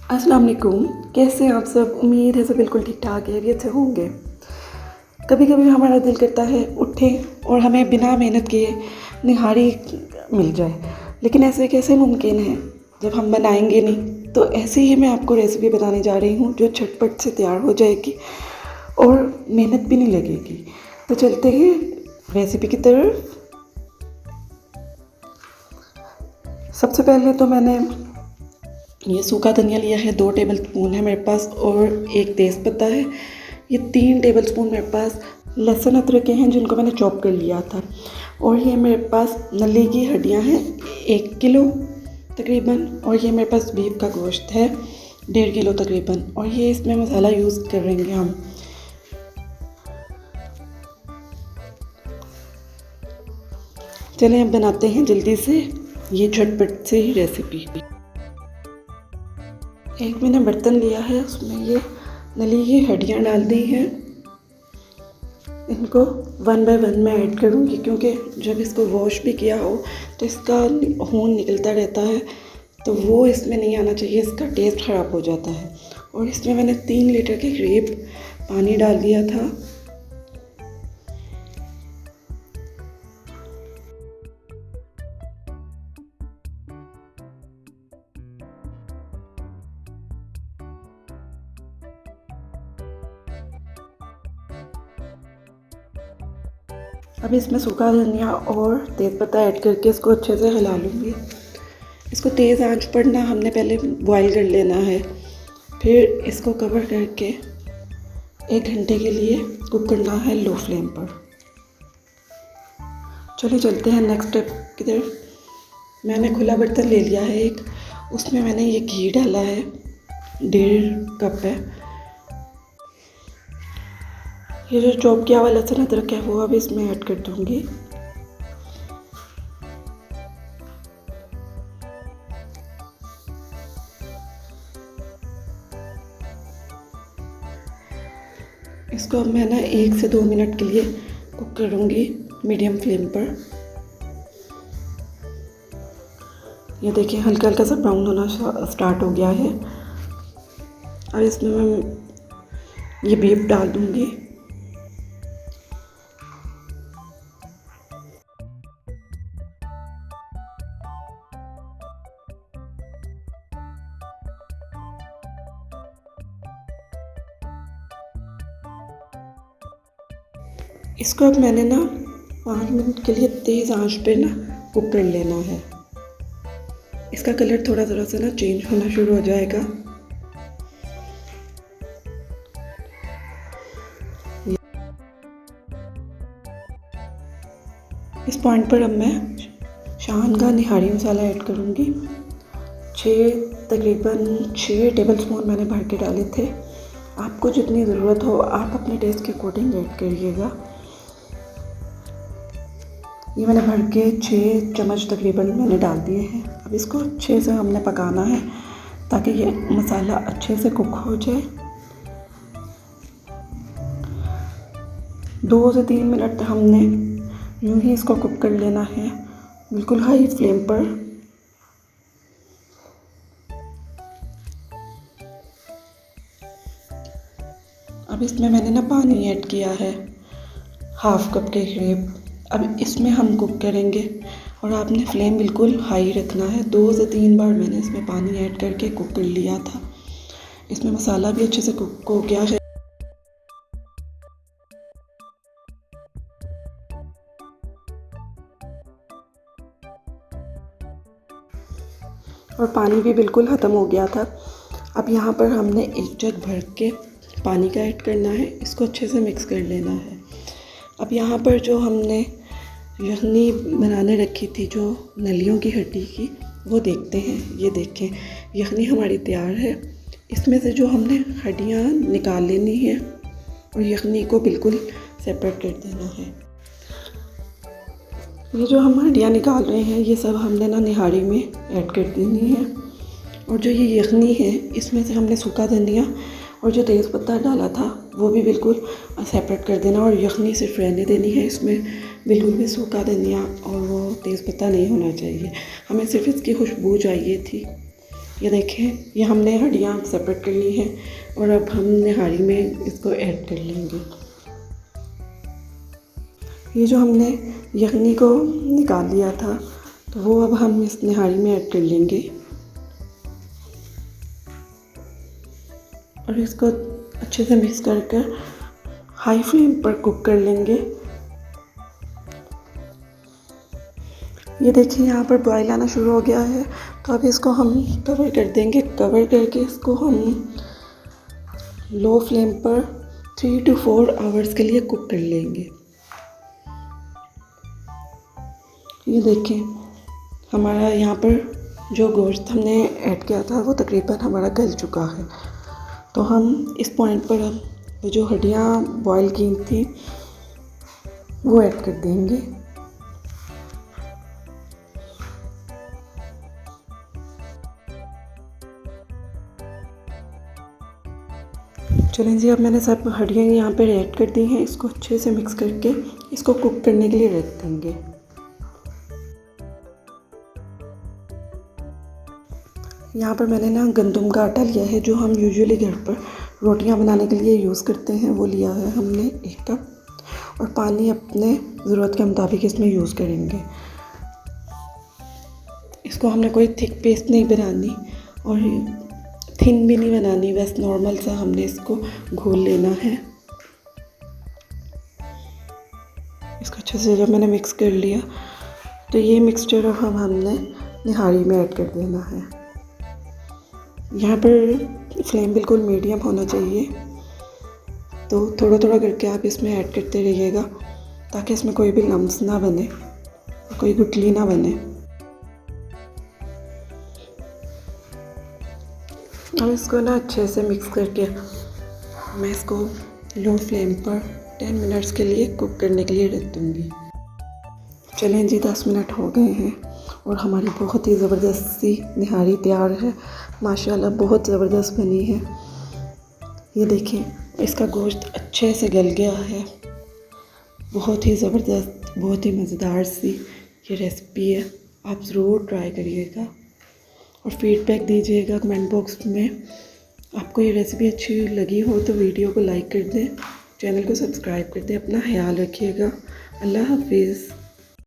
अस्सलाम वालेकुम। कैसे हैं आप सब? उम्मीद है सब बिल्कुल ठीक ठाक खैरियत से होंगे। कभी कभी हमारा दिल करता है उठें और हमें बिना मेहनत किए निहारी मिल जाए, लेकिन ऐसे कैसे मुमकिन है जब हम बनाएंगे नहीं। तो ऐसे ही मैं आपको रेसिपी बताने जा रही हूँ जो झटपट से तैयार हो जाएगी और मेहनत भी नहीं लगेगी। तो चलते हैं रेसिपी की तरफ। सबसे पहले तो मैंने ये सूखा धनिया लिया है, 2 टेबल स्पून है मेरे पास, और एक तेज़पत्ता है। ये 3 टेबल स्पून मेरे पास लहसुन अदरक के हैं जिनको मैंने चॉप कर लिया था। और ये मेरे पास नली की हड्डियाँ हैं 1 किलो तकरीबन। और ये मेरे पास बीफ का गोश्त है 1.5 किलो तकरीबन। और ये इसमें मसाला यूज़ करेंगे हम। चलें अब बनाते हैं जल्दी से ये झटपट से ही रेसिपी। एक मैंने बर्तन लिया है, उसमें ये नली की हड्डियाँ डाल दी हैं। इनको 1 बाय 1 मैं ऐड करूँगी, क्योंकि जब इसको वॉश भी किया हो तो इसका खून निकलता रहता है, तो वो इसमें नहीं आना चाहिए, इसका टेस्ट ख़राब हो जाता है। और इसमें मैंने 3 लीटर के करीब पानी डाल दिया था। अब इसमें सूखा धनिया और तेज़पत्ता ऐड करके इसको अच्छे से हिला लूँगी। इसको तेज़ आंच पर ना हमने पहले बॉईल कर लेना है, फिर इसको कवर करके 1 घंटे के लिए कुक करना है लो फ्लेम पर। चलिए चलते हैं नेक्स्ट स्टेप की तरफ। मैंने खुला बर्तन ले लिया है एक, उसमें मैंने ये घी डाला है 1.5 कप है। ये जो चॉप किया हुआ लहसुन अदरक है वो अब इसमें ऐड कर दूँगी। इसको अब मैं ना 1 से 2 मिनट के लिए कुक करूँगी मीडियम फ्लेम पर। ये देखिए हल्का हल्का सा ब्राउन होना स्टार्ट हो गया है। अब इसमें मैं ये बीफ डाल दूँगी। इसको अब मैंने ना 5 मिनट के लिए तेज़ आंच पे ना कुक कर लेना है। इसका कलर थोड़ा थोड़ा सा ना चेंज होना शुरू हो जाएगा। इस पॉइंट पर अब मैं शान का निहारी मसाला ऐड करूँगी। तकरीबन 6 टेबल स्पून मैंने भर के डाले थे। आपको जितनी ज़रूरत हो आप अपने टेस्ट के अकॉर्डिंग ऐड करिएगा। ये मैंने भर के 6 चम्मच तकरीबन मैंने डाल दिए हैं। अब इसको अच्छे से हमने पकाना है ताकि ये मसाला अच्छे से कुक हो जाए। 2 से 3 मिनट हमने यूँ ही इसको कुक कर लेना है, बिल्कुल हाई फ्लेम पर। अब इसमें मैंने ना पानी ऐड किया है 1/2 कप के करीब। अब इसमें हम कुक करेंगे और आपने फ्लेम बिल्कुल हाई रखना है। 2 से 3 बार मैंने इसमें पानी ऐड करके कुक कर लिया था। इसमें मसाला भी अच्छे से कुक हो गया है। और पानी भी बिल्कुल ख़त्म हो गया था। अब यहाँ पर हमने 1 जग भर के पानी का ऐड करना है, इसको अच्छे से मिक्स कर लेना है। अब यहाँ पर जो हमने यखनी बनाने रखी थी जो नलियों की हड्डी की, वो देखते हैं। ये देखें यखनी हमारी तैयार है। इसमें से जो हमने हड्डियाँ निकाल लेनी है और यखनी को बिल्कुल सेपरेट कर देना है। ये जो हम हड्डियाँ निकाल रहे हैं ये सब हमने ना निहारी में ऐड कर देनी है। और जो ये यखनी है इसमें से हमने सूखा धनिया और जो तेज़पत्ता डाला था वो भी बिल्कुल सेपरेट कर देना और यखनी सिर्फ रहने देनी है। इसमें बिल्कुल भी सूखा धनिया और वो तेज़पत्ता नहीं होना चाहिए, हमें सिर्फ इसकी खुशबू चाहिए थी। ये देखें, ये हमने हड्डियाँ सेपरेट कर ली हैं और अब हम निहारी में इसको ऐड कर लेंगे। ये जो हमने यखनी को निकाल लिया था तो वो अब हम इस निहारी में ऐड कर लेंगे और इसको अच्छे से मिक्स कर हाई फ्लेम पर कुक कर लेंगे। ये देखिए यहाँ पर बॉयल आना शुरू हो गया है, तो अब इसको हम कवर कर देंगे। कवर करके इसको हम लो फ्लेम पर 3 to 4 आवर्स के लिए कुक कर लेंगे। ये देखें, हमारा यहाँ पर जो गोश्त हमने ऐड किया था वो तकरीबन हमारा गल चुका है। तो हम इस पॉइंट पर अब जो हड्डियाँ बॉयल की थी वो ऐड कर देंगे। चलें जी, अब मैंने सब हड्डियाँ यहाँ पर ऐड कर दी हैं। इसको अच्छे से मिक्स करके इसको कुक करने के लिए रख देंगे। यहाँ पर मैंने ना गंदम का आटा लिया है, जो हम यूजुअली घर पर रोटियां बनाने के लिए यूज़ करते हैं, वो लिया है हमने 1 कप। और पानी अपने ज़रूरत के मुताबिक इसमें यूज़ करेंगे। इसको हमने कोई थिक पेस्ट नहीं बनानी और थिन भी नहीं बनानी, बस नॉर्मल सा हमने इसको घोल लेना है। इसको अच्छे से जब मैंने मिक्स कर लिया तो ये मिक्सचर अब हमने निहारी में ऐड कर देना है। यहाँ पर फ्लेम बिल्कुल मीडियम होना चाहिए, तो थोड़ा थोड़ा करके आप इसमें ऐड करते रहिएगा ताकि इसमें कोई भी लम्स ना बने, कोई गुठली ना बने। अब इसको ना अच्छे से मिक्स करके मैं इसको लो फ्लेम पर 10 मिनट्स के लिए कुक करने के लिए रख दूँगी। चलें जी, 10 मिनट हो गए हैं और हमारी बहुत ही ज़बरदस्त सी निहारी तैयार है। माशाल्लाह बहुत ज़बरदस्त बनी है। ये देखिए, इसका गोश्त अच्छे से गल गया है। बहुत ही ज़बरदस्त, बहुत ही मज़ेदार सी ये रेसिपी है। आप ज़रूर ट्राई करिएगा और फीडबैक दीजिएगा कमेंट बॉक्स में। आपको ये रेसिपी अच्छी लगी हो तो वीडियो को लाइक कर दें, चैनल को सब्सक्राइब कर दें। अपना ख्याल रखिएगा। अल्लाह हाफिज़।